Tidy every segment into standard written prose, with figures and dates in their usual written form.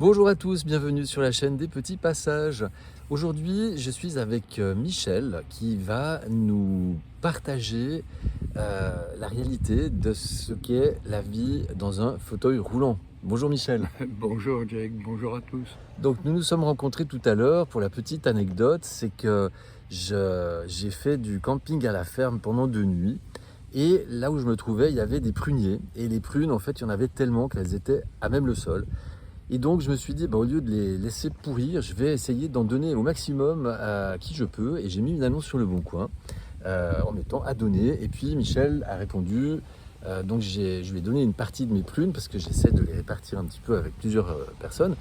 Bonjour à tous, bienvenue sur la chaîne des petits passages. Aujourd'hui, je suis avec Michel qui va nous partager la réalité de ce qu'est la vie dans un fauteuil roulant. Bonjour Michel. Bonjour Jake, bonjour à tous. Donc nous nous sommes rencontrés tout à l'heure. Pour la petite anecdote, c'est que j'ai fait du camping à la ferme pendant 2 nuits. Et là où je me trouvais, il y avait des pruniers. Et les prunes, en fait, il y en avait tellement qu'elles étaient à même le sol. Et donc je me suis dit, au lieu de les laisser pourrir, je vais essayer d'en donner au maximum à qui je peux. Et j'ai mis une annonce sur le Bon Coin en mettant à donner. Et puis Michel a répondu. Donc je lui ai donné une partie de mes prunes parce que j'essaie de les répartir un petit peu avec plusieurs personnes.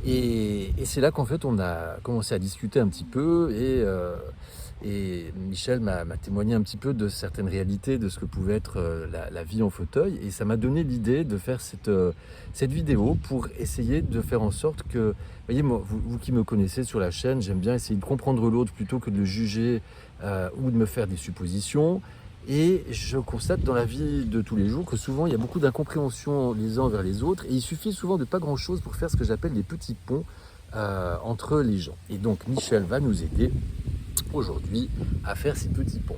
Et c'est là qu'en fait on a commencé à discuter un petit peu et Michel m'a témoigné un petit peu de certaines réalités de ce que pouvait être la vie en fauteuil, et ça m'a donné l'idée de faire cette vidéo pour essayer de faire en sorte que, vous voyez, moi, vous qui me connaissez sur la chaîne, j'aime bien essayer de comprendre l'autre plutôt que de le juger ou de me faire des suppositions. Et je constate dans la vie de tous les jours que souvent il y a beaucoup d'incompréhension les uns envers les autres, et il suffit souvent de pas grand chose pour faire ce que j'appelle des petits ponts entre les gens. Et donc Michel va nous aider aujourd'hui à faire ces petits ponts.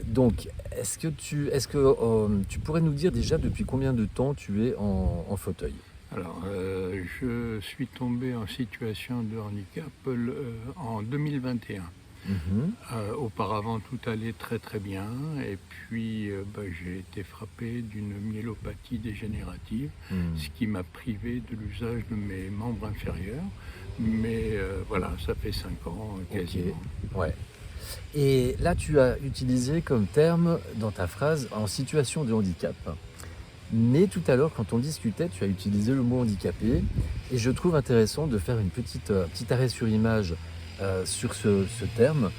Donc est-ce que tu pourrais nous dire déjà depuis combien de temps tu es en fauteuil? Alors, je suis tombé en situation de handicap en 2021. Auparavant, tout allait très très bien, et puis j'ai été frappé d'une myélopathie dégénérative, ce qui m'a privé de l'usage de mes membres inférieurs. Mais voilà, ça fait 5 ans quasiment. Ok, ouais. Et là, tu as utilisé comme terme dans ta phrase en situation de handicap. Mais tout à l'heure, quand on discutait, tu as utilisé le mot handicapé. Et je trouve intéressant de faire petit arrêt sur image sur ce terme.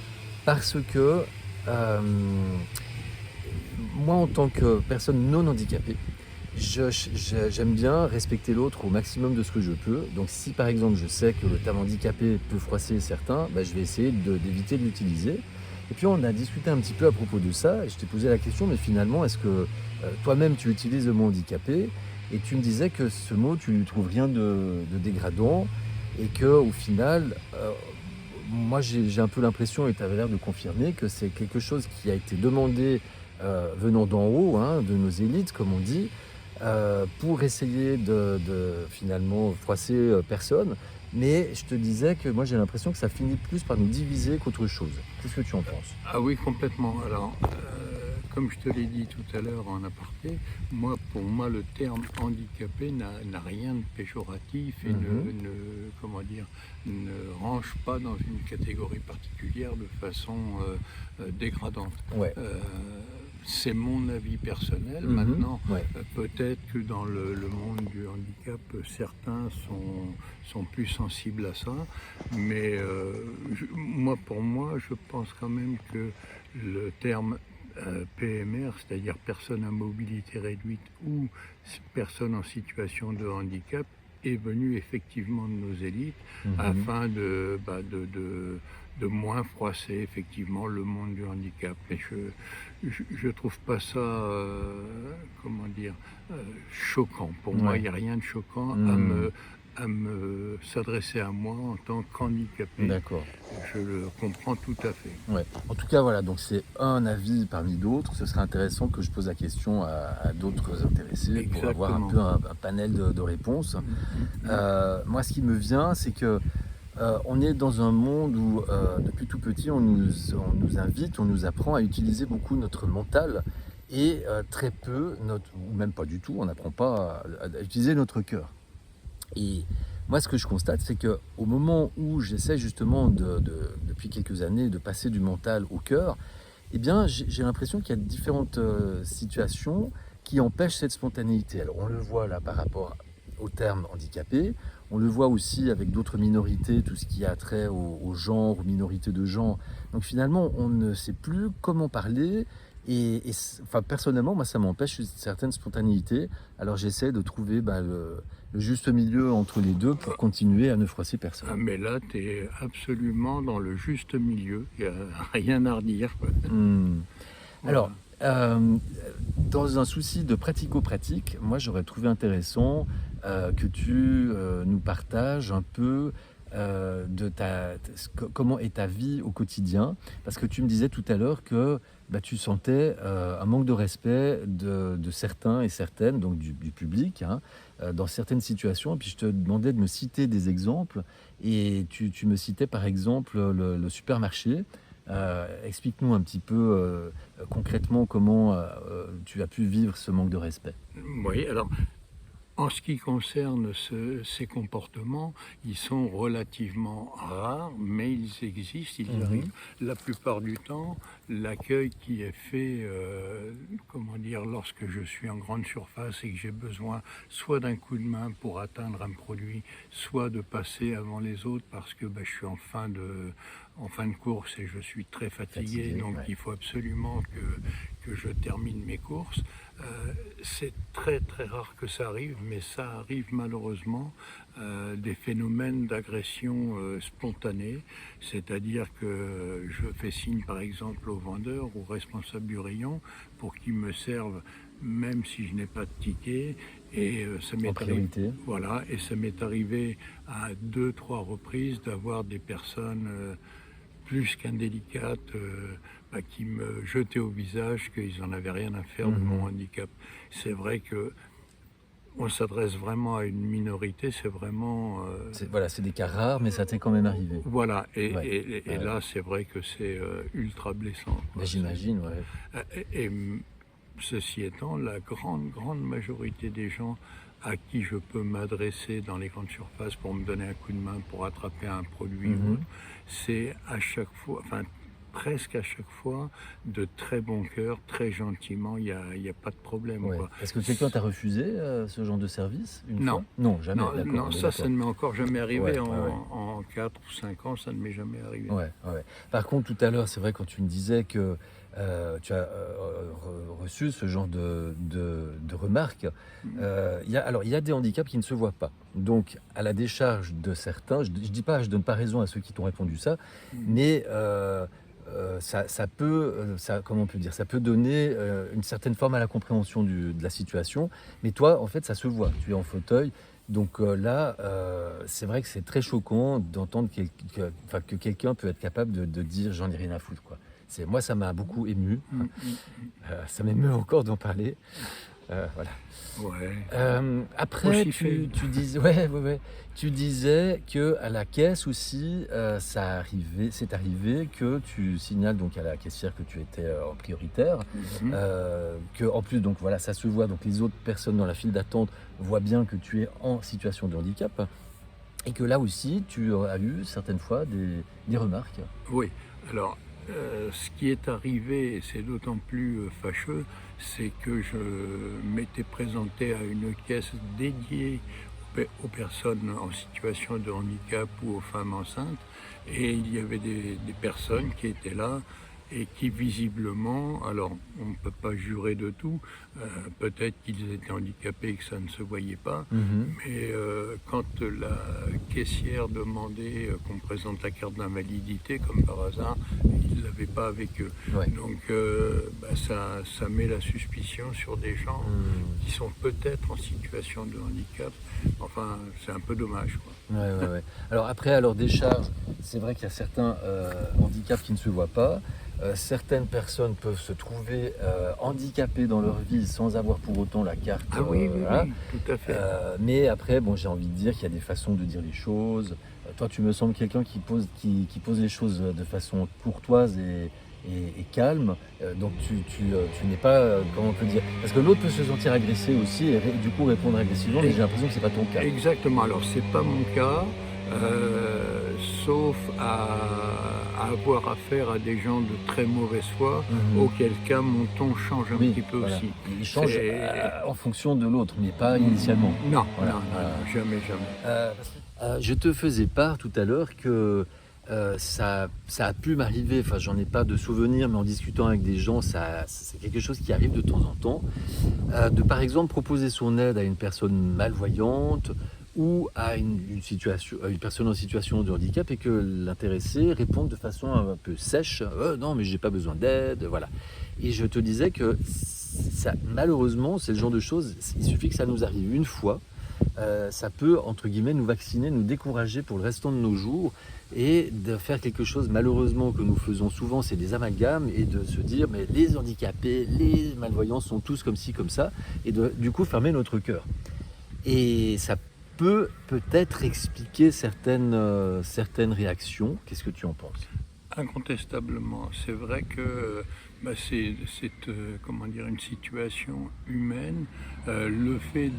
Parce que moi, en tant que personne non handicapée, j'aime bien respecter l'autre au maximum de ce que je peux. Donc si par exemple je sais que le terme handicapé peut froisser certains, je vais essayer d'éviter de l'utiliser. Et puis on a discuté un petit peu à propos de ça, et je t'ai posé la question, mais finalement est-ce que toi-même tu utilises le mot handicapé? Et tu me disais que ce mot, tu ne trouves rien de dégradant, et qu'au final, moi j'ai un peu l'impression, et tu avais l'air de confirmer, que c'est quelque chose qui a été demandé venant d'en haut, hein, de nos élites comme on dit, pour essayer de finalement froisser personne. Mais je te disais que moi j'ai l'impression que ça finit plus par nous diviser qu'autre chose. Qu'est-ce que tu en penses? Ah oui, complètement. Alors, comme je te l'ai dit tout à l'heure en aparté, pour moi, le terme handicapé n'a rien de péjoratif et comment dire, ne range pas dans une catégorie particulière de façon dégradante. Ouais. C'est mon avis personnel. Maintenant, Ouais. peut-être que dans le monde du handicap, certains sont plus sensibles à ça, mais pour moi, je pense quand même que le terme PMR, c'est-à-dire personne à mobilité réduite ou personne en situation de handicap, est venu effectivement de nos élites afin de moins froisser effectivement le monde du handicap. Mais je trouve pas ça, comment dire, choquant. Pour moi, il n'y a rien de choquant à me s'adresser à moi en tant qu'handicapé. D'accord. Je le comprends tout à fait. Ouais. En tout cas, voilà, donc c'est un avis parmi d'autres. Ce serait intéressant que je pose la question à d'autres intéressés pour avoir un peu un panel de réponses. Moi, ce qui me vient, c'est que on est dans un monde où, depuis tout petit, on nous invite, on nous apprend à utiliser beaucoup notre mental, et très peu, ou même pas du tout, on n'apprend pas à utiliser notre cœur. Et moi, ce que je constate, c'est qu'au moment où j'essaie justement, depuis quelques années, de passer du mental au cœur, eh bien, j'ai l'impression qu'il y a différentes situations qui empêchent cette spontanéité. Alors, on le voit là par rapport au terme handicapé, on le voit aussi avec d'autres minorités, tout ce qui a trait au genre, aux minorités de genre. Donc finalement, on ne sait plus comment parler, enfin, personnellement, moi, ça m'empêche une certaine spontanéité. Alors j'essaie de trouver le juste milieu entre les deux pour continuer à ne froisser personne. Ah, mais là, tu es absolument dans le juste milieu, il n'y a rien à redire. Alors, dans un souci de pratico-pratique, moi j'aurais trouvé intéressant que tu nous partages un peu comment est ta vie au quotidien, parce que tu me disais tout à l'heure que tu sentais un manque de respect de certains et certaines, donc du public, hein, dans certaines situations. Et puis je te demandais de me citer des exemples, et tu me citais par exemple le supermarché. Explique-nous un petit peu concrètement comment tu as pu vivre ce manque de respect. Oui, alors en ce qui concerne ces comportements, ils sont relativement rares, mais ils existent, ils arrivent. La plupart du temps, l'accueil qui est fait, comment dire, lorsque je suis en grande surface et que j'ai besoin soit d'un coup de main pour atteindre un produit, soit de passer avant les autres parce que je suis en fin de course et je suis très fatigué, donc ouais. il faut absolument que je termine mes courses. C'est très très rare que ça arrive, mais ça arrive malheureusement, des phénomènes d'agression spontanée, c'est-à-dire que je fais signe par exemple aux vendeurs ou responsables du rayon pour qu'ils me servent même si je n'ai pas de ticket, et ça m'est arrivé, voilà, et ça m'est arrivé à 2-3 reprises d'avoir des personnes plus qu'indélicates, qui me jetaient au visage qu'ils n'en avaient rien à faire de mon handicap. C'est vrai que on s'adresse vraiment à une minorité, c'est vraiment... C'est des cas rares, mais ça t'est quand même arrivé. Voilà, Ouais. et là c'est vrai que c'est ultra blessant, quoi. J'imagine, ouais. Ceci étant, la grande majorité des gens à qui je peux m'adresser dans les grandes surfaces pour me donner un coup de main, pour attraper un produit ou autre, c'est à chaque fois, enfin presque à chaque fois, de très bon cœur, très gentiment, il y a pas de problème, Ouais. quoi. Est-ce que quelqu'un t'a refusé ce genre de service une Non. fois? Non, jamais. Non, D'accord, non, on est ça d'accord. ne m'est encore jamais arrivé. Ouais, En 4 ou 5 ans, ça ne m'est jamais arrivé. ouais, ouais. Par contre, tout à l'heure, c'est vrai quand tu me disais que tu as reçu ce genre de remarques, il y a des handicaps qui ne se voient pas. Donc, à la décharge de certains, je dis pas, je donne pas raison à ceux qui t'ont répondu ça, mais ça peut, comment on peut dire, ça peut donner une certaine forme à la compréhension de la situation. Mais toi, en fait, ça se voit. Tu es en fauteuil. Donc là, c'est vrai que c'est très choquant d'entendre que quelqu'un peut être capable de dire j'en ai rien à foutre, quoi. Moi, ça m'a beaucoup ému. Ça m'émeut encore d'en parler. Voilà. Ouais. Après, Aussi fait. tu disais, ouais. Tu disais que à la caisse aussi, c'est arrivé que tu signales donc à la caissière que tu étais en prioritaire, que en plus donc voilà, ça se voit, donc les autres personnes dans la file d'attente voient bien que tu es en situation de handicap, et que là aussi tu as eu certaines fois des remarques. Oui, alors ce qui est arrivé, et c'est d'autant plus fâcheux, c'est que je m'étais présenté à une caisse dédiée aux personnes en situation de handicap ou aux femmes enceintes, et il y avait des personnes qui étaient là et qui visiblement, alors on ne peut pas jurer de tout, peut-être qu'ils étaient handicapés et que ça ne se voyait pas, mais quand la caissière demandait qu'on présente la carte d'invalidité, comme par hasard, ils ne l'avaient pas avec eux. Ouais. Donc ça met la suspicion sur des gens qui sont peut-être en situation de handicap. Enfin, c'est un peu dommage, quoi. Ouais. Alors après, à leur décharge, c'est vrai qu'il y a certains handicaps qui ne se voient pas. Certaines personnes peuvent se trouver handicapées dans leur vie sans avoir pour autant la carte. Ah oui, Voilà. oui, tout à fait. Mais après, bon, j'ai envie de dire qu'il y a des façons de dire les choses. Toi, tu me sembles quelqu'un qui pose les choses de façon courtoise et calme. Donc tu n'es pas, comment on peut dire, parce que l'autre peut se sentir agressé aussi et du coup répondre agressivement, mais j'ai l'impression que c'est pas ton cas. Exactement, alors c'est pas mon cas, sauf à avoir affaire à des gens de très mauvaise foi, auquel cas mon ton change un petit peu voilà. aussi. Il change en fonction de l'autre, mais pas initialement. Non, Voilà. non, jamais. Je te faisais part tout à l'heure que ça a pu m'arriver, enfin j'en ai pas de souvenir, mais en discutant avec des gens, c'est quelque chose qui arrive de temps en temps, de par exemple proposer son aide à une personne malvoyante ou à une personne en situation de handicap, et que l'intéressé réponde de façon un peu sèche, non mais j'ai pas besoin d'aide, voilà. Et je te disais que malheureusement c'est le genre de choses, il suffit que ça nous arrive une fois ça peut, entre guillemets, nous vacciner, nous décourager pour le restant de nos jours et de faire quelque chose, malheureusement, que nous faisons souvent, c'est des amalgames et de se dire, mais les handicapés, les malvoyants sont tous comme ci, comme ça, et du coup fermer notre cœur. Et ça peut peut-être expliquer certaines réactions. Qu'est-ce que tu en penses? Incontestablement, c'est vrai que c'est comment dire, une situation humaine. Le fait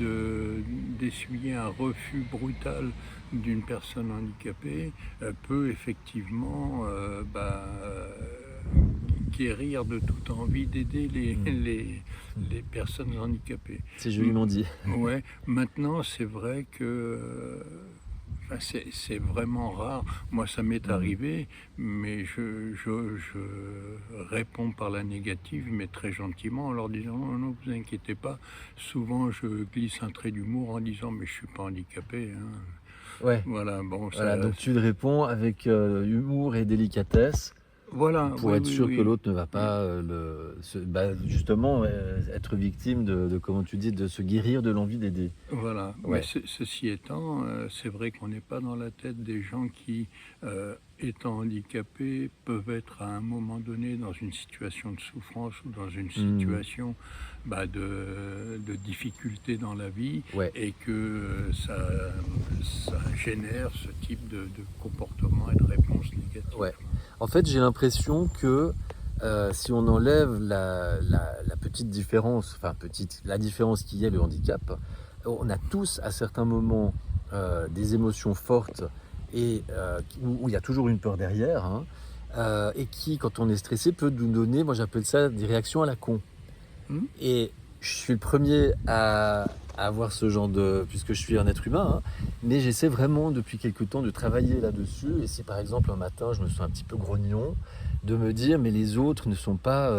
d'essuyer un refus brutal d'une personne handicapée peut effectivement guérir de toute envie d'aider les personnes handicapées. C'est joliment dit. Ouais. Maintenant, c'est vrai que c'est vraiment rare. Moi, ça m'est arrivé, mais je réponds par la négative, mais très gentiment, en leur disant non, non, vous inquiétez pas. Souvent, je glisse un trait d'humour en disant mais je suis pas handicapé, hein. Ouais. Voilà, bon, Voilà, ça, donc tu réponds avec humour et délicatesse voilà, pour oui, être oui, sûr que oui. l'autre ne va pas justement être victime de, comment tu dis, de se guérir de l'envie d'aider. Voilà, mais Ouais. ceci étant, c'est vrai qu'on n'est pas dans la tête des gens qui, étant handicapés, peuvent être à un moment donné dans une situation de souffrance ou dans une Mhm. situation de difficulté dans la vie Ouais. et que ça génère ce type de comportement et de réponse négative. Ouais. En fait, j'ai l'impression que si on enlève la petite différence, enfin petite, la différence qui est le handicap, on a tous à certains moments des émotions fortes et où il y a toujours une peur derrière, hein, et qui, quand on est stressé, peut nous donner, moi j'appelle ça des réactions à la con. Hmm. Et je suis le premier à avoir ce genre de... puisque je suis un être humain, hein, mais j'essaie vraiment depuis quelque temps de travailler là-dessus. Et si par exemple un matin je me sens un petit peu grognon, de me dire mais les autres ne sont pas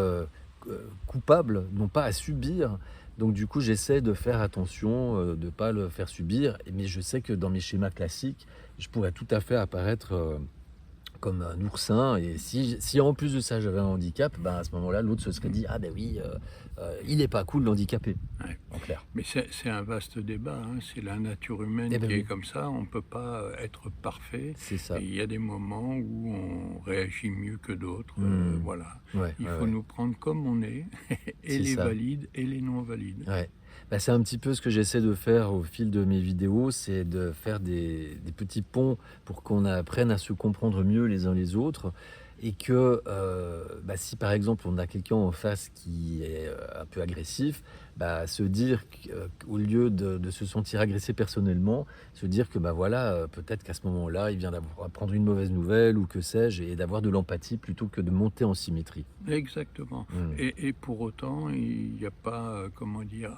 coupables, n'ont pas à subir. Donc du coup j'essaie de faire attention, de ne pas le faire subir. Mais je sais que dans mes schémas classiques, je pourrais tout à fait apparaître comme un oursin. Et si en plus de ça j'avais un handicap, ben à ce moment-là, l'autre se serait dit ah ben oui, il est pas cool l'handicapé, Ouais. en clair. Mais c'est un vaste débat, hein. C'est la nature humaine Eh ben qui est oui, comme ça. On ne peut pas être parfait. c'est Et ça. il y a des moments où on réagit mieux que d'autres. Hmm. Voilà. Ouais, Il ouais, faut ouais, nous prendre comme on est, et c'est les ça. valides et les non valides. Ouais. Bah, c'est un petit peu ce que j'essaie de faire au fil de mes vidéos, c'est de faire des petits ponts pour qu'on apprenne à se comprendre mieux les uns les autres. Et que si par exemple on a quelqu'un en face qui est un peu agressif, se dire qu'au lieu de se sentir agressé personnellement, se dire que voilà, peut-être qu'à ce moment-là, il vient d'apprendre une mauvaise nouvelle ou que sais-je, et d'avoir de l'empathie plutôt que de monter en symétrie. Exactement. Mm. Et pour autant, il n'y a pas, comment dire,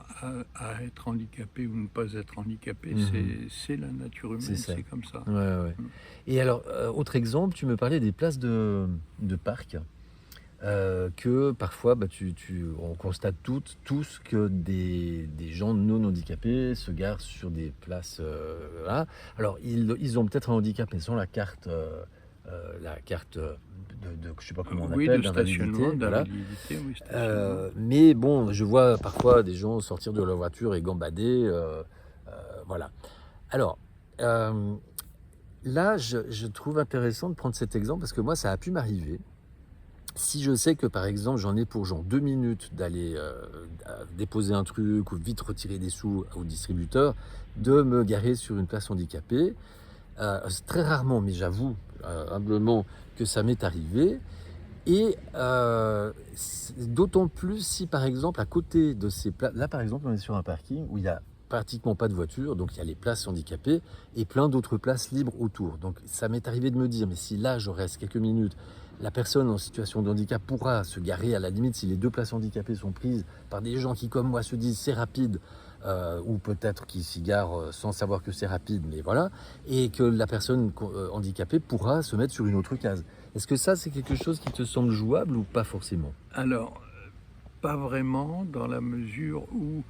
à être handicapé ou ne pas être handicapé. Mhm. C'est la nature C'est humaine, ça. c'est comme ça. Ouais, ouais, ouais. Mm. Et alors, autre exemple, tu me parlais des places de parc, que parfois, on constate tous que des gens non handicapés se garent sur des places. Voilà. Alors, ils ont peut-être un handicap, mais sans la carte je sais pas comment on Oui, appelle, de stationnement, d'invalidité, voilà. d'invalidité, oui, stationnement. Mais bon, je vois parfois des gens sortir de leur voiture et gambader, voilà. Alors, euh, là, je trouve intéressant de prendre cet exemple parce que moi, ça a pu m'arriver. Si je sais que, par exemple, j'en ai pour genre 2 minutes d'aller déposer un truc ou vite retirer des sous au distributeur, de me garer sur une place handicapée. C'est très rarement, mais j'avoue humblement que ça m'est arrivé. Et d'autant plus si, par exemple, à côté de ces places, là, par exemple, on est sur un parking où il y a pratiquement pas de voiture, donc il y a les places handicapées et plein d'autres places libres autour. Donc ça m'est arrivé de me dire, mais si là je reste quelques minutes, la personne en situation de handicap pourra se garer à la limite si les deux places handicapées sont prises par des gens qui, comme moi, se disent c'est rapide, ou peut-être qui s'y garent sans savoir que c'est rapide, mais voilà, et que la personne handicapée pourra se mettre sur une autre case. Est-ce que ça, c'est quelque chose qui te semble jouable ou pas forcément? Alors, pas vraiment, dans la mesure où,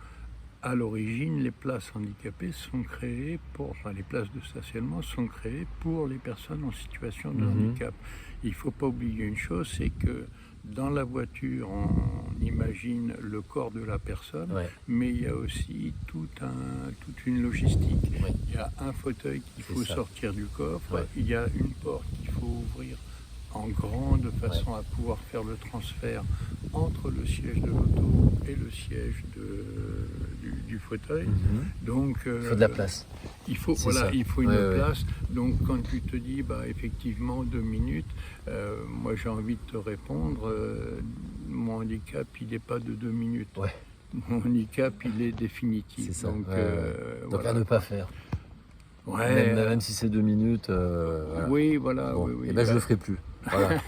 à l'origine, les places handicapées sont créées enfin, les places de stationnement sont créées pour les personnes en situation de Mhm. handicap. Il ne faut pas oublier une chose, c'est que dans la voiture, on imagine le corps de la personne, Ouais. mais il y a aussi toute une logistique. Ouais. Il y a un fauteuil qu'il C'est faut ça. sortir du coffre, Ouais. il y a une porte qu'il faut ouvrir en grand de façon à pouvoir faire le transfert entre le siège de l'auto et le siège du fauteuil. Donc, Il faut de la place. il faut, C'est voilà, ça. il faut une Ouais, ouais. place. Donc quand tu te dis, effectivement, 2 minutes, moi j'ai envie de te répondre, mon handicap, il n'est pas de 2 minutes. Ouais. Mon handicap, il est définitif. C'est ça. Donc, Ouais, ouais. Donc voilà. à ne pas faire. Ouais, Même si c'est 2 minutes. Voilà. oui, voilà. Bon. Oui, oui, Et ben je bah, le ferai plus. Voilà.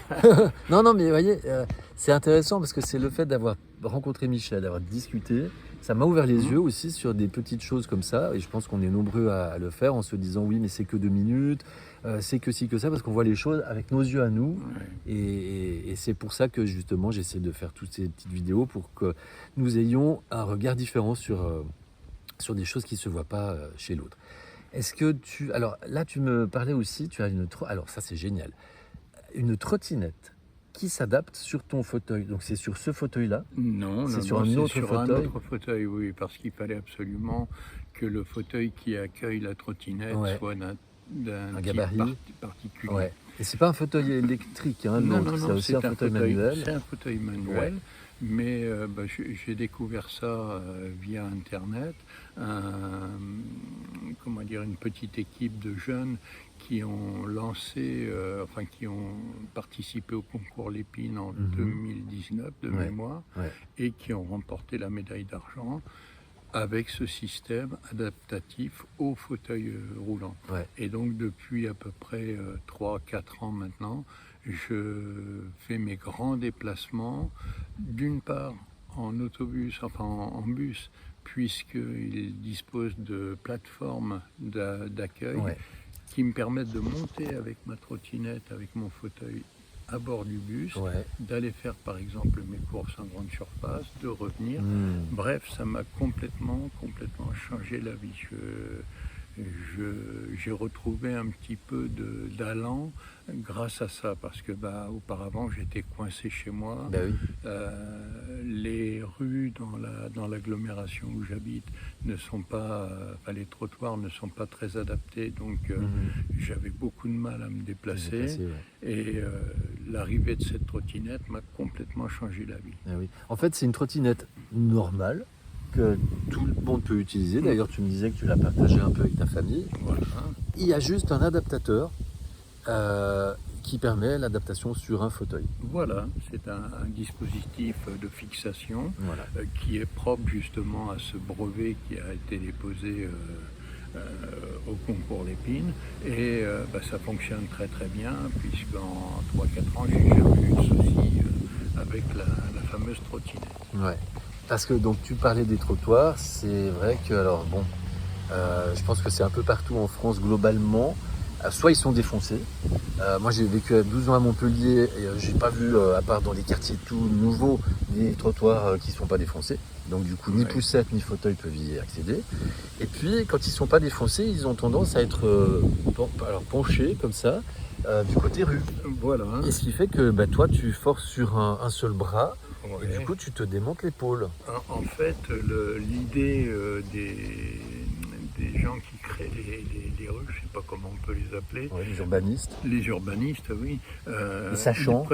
Non, non, mais vous voyez, c'est intéressant parce que c'est le fait d'avoir rencontré Michel, d'avoir discuté. Ça m'a ouvert les yeux aussi sur des petites choses comme ça. Et je pense qu'on est nombreux à le faire en se disant oui, mais c'est que 2 minutes, c'est que ci, que ça, parce qu'on voit les choses avec nos yeux à nous. ouais. Et c'est pour ça que justement j'essaie de faire toutes ces petites vidéos pour que nous ayons un regard différent sur des choses qui ne se voient pas chez l'autre. Est-ce que tu... Alors là, tu me parlais aussi, tu as alors ça c'est génial, une trottinette qui s'adapte sur ton fauteuil. Donc c'est sur ce fauteuil-là. Non, C'est non, sur non, un c'est autre sur un fauteuil. autre fauteuil, oui, parce qu'il fallait absolument que le fauteuil qui accueille la trottinette Ouais. soit d'un Un type gabarit. particulier. Ouais. Et c'est pas un fauteuil électrique, hein, Non, l'autre, non, c'est non, aussi un fauteuil manuel. c'est un fauteuil manuel, mais j'ai découvert ça via Internet. Comment dire, une petite équipe de jeunes qui ont lancé, qui ont participé au concours Lépine en 2019 de Ouais. mémoire, Ouais. et qui ont remporté la médaille d'argent avec ce système adaptatif au fauteuil roulant. Ouais. Et donc depuis à peu près 3-4 ans maintenant, je fais mes grands déplacements, d'une part en autobus, en bus, puisqu'il dispose de plateformes d'accueil Ouais. qui me permettent de monter avec ma trottinette, avec mon fauteuil à bord du bus, Ouais. d'aller faire par exemple mes courses en grande surface, de revenir. Mmh. Bref, ça m'a complètement changé la vie. J'ai retrouvé un petit peu d'allant grâce à ça, parce que auparavant j'étais coincé chez moi. Ben oui. Les rues dans l'agglomération où j'habite ne sont pas, les trottoirs ne sont pas très adaptés, donc j'avais beaucoup de mal à me déplacer. Ouais. Et l'arrivée de cette trottinette m'a complètement changé la vie. Ah oui. En fait, c'est une trottinette normale que tout le monde peut utiliser. D'ailleurs, tu me disais que tu l'as partagée un peu avec ta famille. Voilà. Il y a juste un adaptateur qui permet l'adaptation sur un fauteuil. Voilà, c'est un dispositif de fixation Voilà. qui est propre justement à ce brevet qui a été déposé au concours Lépine, et ça fonctionne très très bien, puisqu'en 3-4 ans j'ai jamais eu de soucis avec la fameuse trottinette. Ouais. Parce que donc tu parlais des trottoirs, c'est vrai que alors bon, je pense que c'est un peu partout en France globalement. Soit ils sont défoncés. Moi j'ai vécu 12 ans à Montpellier et j'ai pas vu, à part dans les quartiers tout nouveaux, des trottoirs qui sont pas défoncés. Donc du coup ni poussette ni fauteuil peuvent y accéder. Et puis quand ils sont pas défoncés, ils ont tendance à être penchés comme ça du côté rue. Voilà. Et ce qui fait que toi tu forces sur un seul bras. Ouais. Et du coup, tu te démontes l'épaule. En fait, l'idée des gens qui créent les rues, je ne sais pas comment on peut les appeler. Ouais, les urbanistes. Les urbanistes, oui. Les sachants.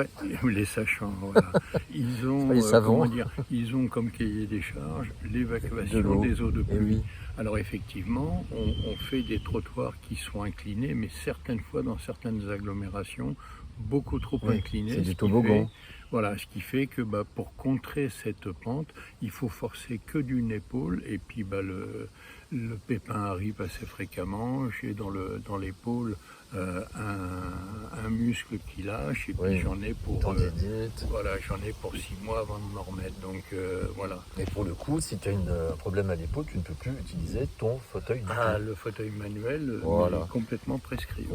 Les sachants, voilà. Ils ont, les savants. ils ont comme cahier des charges l'évacuation De des eaux de pluie. Et oui. Alors effectivement, on fait des trottoirs qui sont inclinés, mais certaines fois, dans certaines agglomérations, beaucoup trop inclinés. C'est du toboggan. Voilà, ce qui fait que pour contrer cette pente, il faut forcer que d'une épaule, et puis le pépin arrive assez fréquemment. J'ai dans l'épaule un muscle qui lâche, et puis j'en ai pour j'en ai pour 6 mois avant de m'en remettre. Donc voilà. Et pour le coup, si tu as un problème à l'épaule, tu ne peux plus utiliser ton fauteuil du tout. Le fauteuil manuel est complètement proscrit.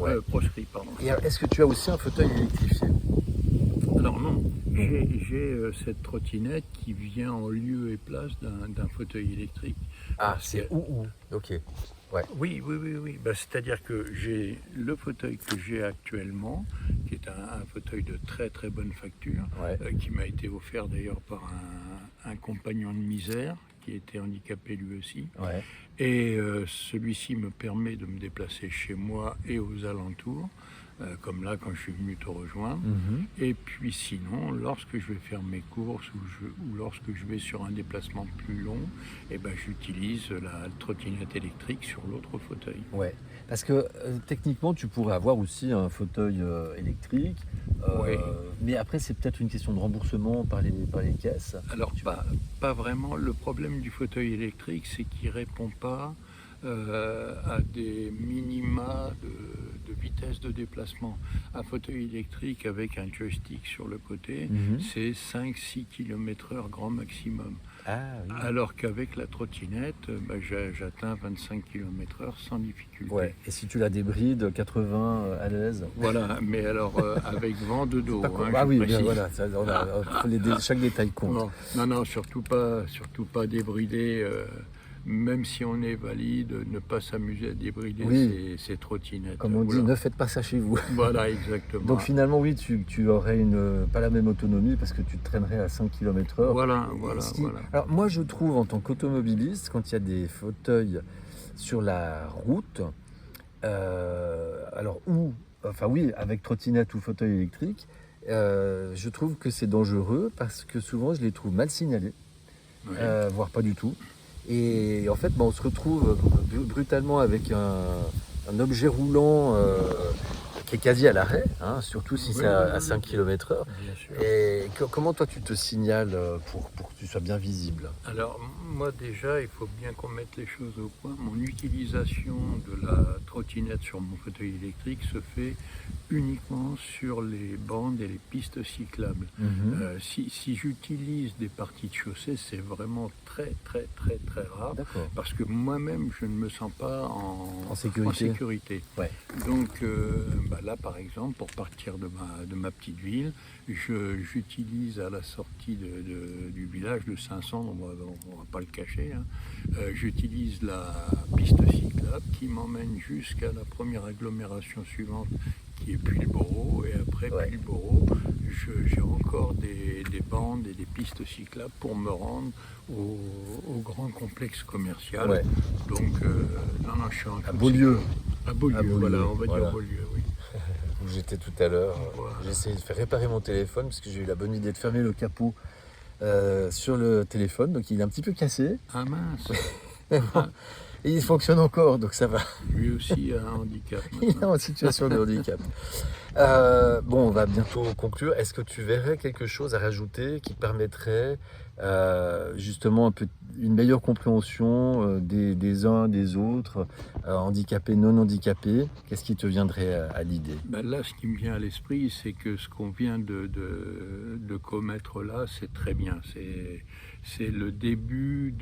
Pardon. Et est-ce que tu as aussi un fauteuil électrifié? Alors non, j'ai cette trottinette qui vient en lieu et place d'un fauteuil électrique. Ah, c'est où? Ok. Oui. C'est-à-dire que j'ai le fauteuil que j'ai actuellement, qui est un fauteuil de très très bonne facture, Ouais. qui m'a été offert d'ailleurs par un compagnon de misère qui était handicapé lui aussi. Ouais. Et celui-ci me permet de me déplacer chez moi et aux alentours, comme là quand je suis venu te rejoindre. Mhm. Et puis sinon, lorsque je vais faire mes courses ou lorsque je vais sur un déplacement plus long, eh ben, j'utilise la trottinette électrique sur l'autre fauteuil. Ouais. Parce que techniquement, tu pourrais avoir aussi un fauteuil électrique, Oui. mais après, c'est peut-être une question de remboursement par les caisses. Alors pas vraiment. Le problème du fauteuil électrique, c'est qu'il ne répond pas à des minima de vitesse de déplacement. Un fauteuil électrique avec un joystick sur le côté, Mhm. c'est 5-6 km/h grand maximum. Ah oui. Alors qu'avec la trottinette, j'atteins 25 km/h sans difficulté. Ouais. Et si tu la débrides 80 à l'aise. Voilà, mais alors avec vent de dos. Ah Je oui, bien, précise. voilà, chaque détail compte. Non, surtout pas débrider. Même si on est valide, ne pas s'amuser à débrider Oui. ces trottinettes. Comme on dit, Oula. ne faites pas ça chez vous. Voilà, exactement. Donc finalement, oui, tu aurais pas la même autonomie parce que tu te traînerais à 5 km/h. Voilà. Alors moi, je trouve en tant qu'automobiliste, quand il y a des fauteuils sur la route, avec trottinette ou fauteuil électrique, je trouve que c'est dangereux parce que souvent, je les trouve mal signalés, Ouais. voire pas du tout. Et en fait, on se retrouve brutalement avec un objet roulant qui est quasi à l'arrêt, hein, surtout si c'est à 5 km/h. Bien sûr. Et comment toi tu te signales pour que tu sois bien visible? Alors, moi déjà, il faut bien qu'on mette les choses au point. Mon utilisation de la trottinette sur mon fauteuil électrique se fait uniquement sur les bandes et les pistes cyclables. Mhm. Si j'utilise des parties de chaussée, c'est vraiment très rare. D'accord. Parce que moi-même, je ne me sens pas En sécurité. en sécurité. Ouais. Donc là, par exemple, pour partir de ma petite ville, j'utilise à la sortie du village de 500, on va pas le cacher, hein, j'utilise la piste cyclable qui m'emmène jusqu'à la première agglomération suivante qui est Pulboro, et après Ouais. Pulboro, j'ai encore des bandes et des pistes cyclables pour me rendre au grand complexe commercial. Ouais. Donc, non, je suis en À Beaulieu, À Beaulieu, À Beaulieu, voilà, on va voilà. dire Beaulieu, oui. où j'étais tout à l'heure. Voilà. J'ai essayé de faire réparer mon téléphone parce que j'ai eu la bonne idée de fermer le capot sur le téléphone. Donc il est un petit peu cassé. Ah mince, Et il fonctionne encore, donc ça va. lui aussi a un handicap. Il est maintenant. en situation de handicap. Bon, on va bientôt conclure. Est-ce que tu verrais quelque chose à rajouter qui permettrait justement une meilleure compréhension des uns des autres, handicapés, non handicapés? Qu'est-ce qui te viendrait à l'idée? Là, ce qui me vient à l'esprit, c'est que ce qu'on vient de commettre là, c'est très bien. C'est le début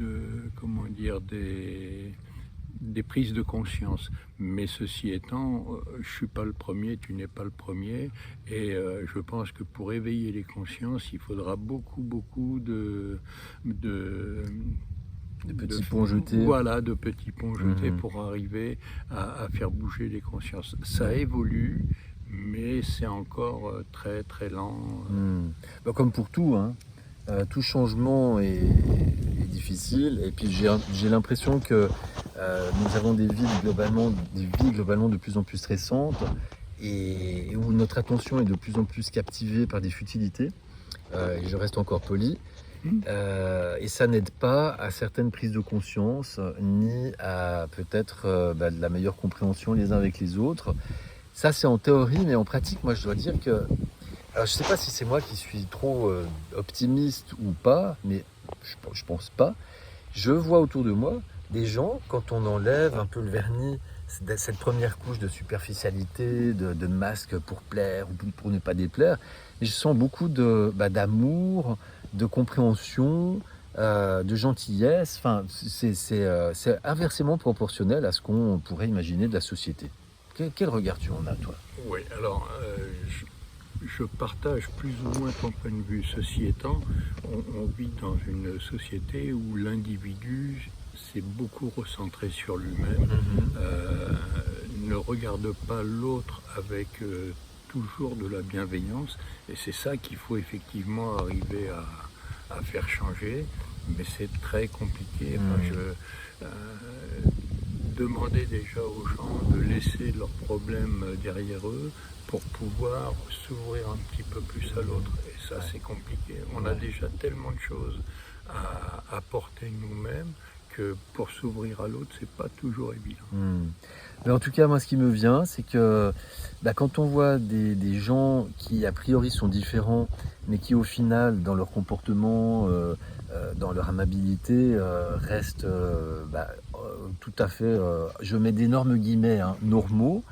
comment dire, des prises de conscience. Mais ceci étant, je ne suis pas le premier, tu n'es pas le premier, et je pense que pour éveiller les consciences, il faudra beaucoup de petits ponts jetés. Voilà, de petits ponts jetés Mhm. pour arriver à faire bouger les consciences. Ça évolue, mais c'est encore très lent. Comme pour tout, hein. Tout changement est difficile. Et puis j'ai l'impression que nous avons des vies globalement de plus en plus stressantes et où notre attention est de plus en plus captivée par des futilités. Et je reste encore poli. Et ça n'aide pas à certaines prises de conscience, ni à peut-être de la meilleure compréhension les uns avec les autres. Ça, c'est en théorie, mais en pratique, moi, je dois dire que... Alors, je ne sais pas si c'est moi qui suis trop optimiste ou pas, mais je pense pas. Je vois autour de moi des gens, quand on enlève un peu le vernis, cette première couche de superficialité, de masque pour plaire ou pour ne pas déplaire, je sens beaucoup d'amour, de compréhension, de gentillesse. Enfin, c'est inversement proportionnel à ce qu'on pourrait imaginer de la société. Quel regard tu en as, toi? Oui, alors je partage plus ou moins ton point de vue. Ceci étant, on vit dans une société où l'individu s'est beaucoup recentré sur lui-même, ne regarde pas l'autre avec toujours de la bienveillance, et c'est ça qu'il faut effectivement arriver à faire changer, mais c'est très compliqué. Demander déjà aux gens de laisser leurs problèmes derrière eux pour pouvoir s'ouvrir un petit peu plus à l'autre. Et ça, c'est compliqué. On a déjà tellement de choses à apporter nous-mêmes que pour s'ouvrir à l'autre, c'est pas toujours évident. Mais en tout cas, moi, ce qui me vient, c'est que quand on voit des gens qui, a priori, sont différents, mais qui, au final, dans leur comportement, dans leur amabilité, restent tout à fait, je mets d'énormes guillemets, hein, normaux,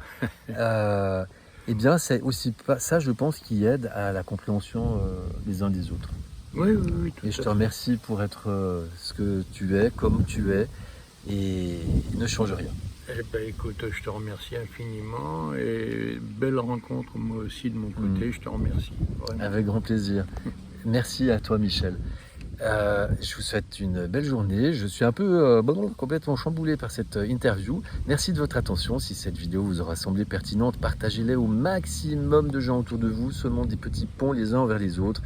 eh bien, c'est aussi ça, je pense, qui aide à la compréhension des uns des autres. Oui, oui, oui, tout Et je te remercie pour être ce que tu es, comme tu es, et ne change rien. Eh ben, écoute, je te remercie infiniment et belle rencontre moi aussi de mon côté, je te remercie. Vraiment. Avec grand plaisir. Merci à toi, Michel. Je vous souhaite une belle journée. Je suis un peu complètement chamboulé par cette interview. Merci de votre attention. Si cette vidéo vous aura semblé pertinente, partagez-la au maximum de gens autour de vous, semant des petits ponts les uns vers les autres,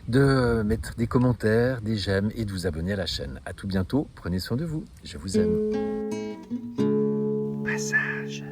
de mettre des commentaires, des j'aime et de vous abonner à la chaîne. À tout bientôt. Prenez soin de vous. Je vous aime. Passage.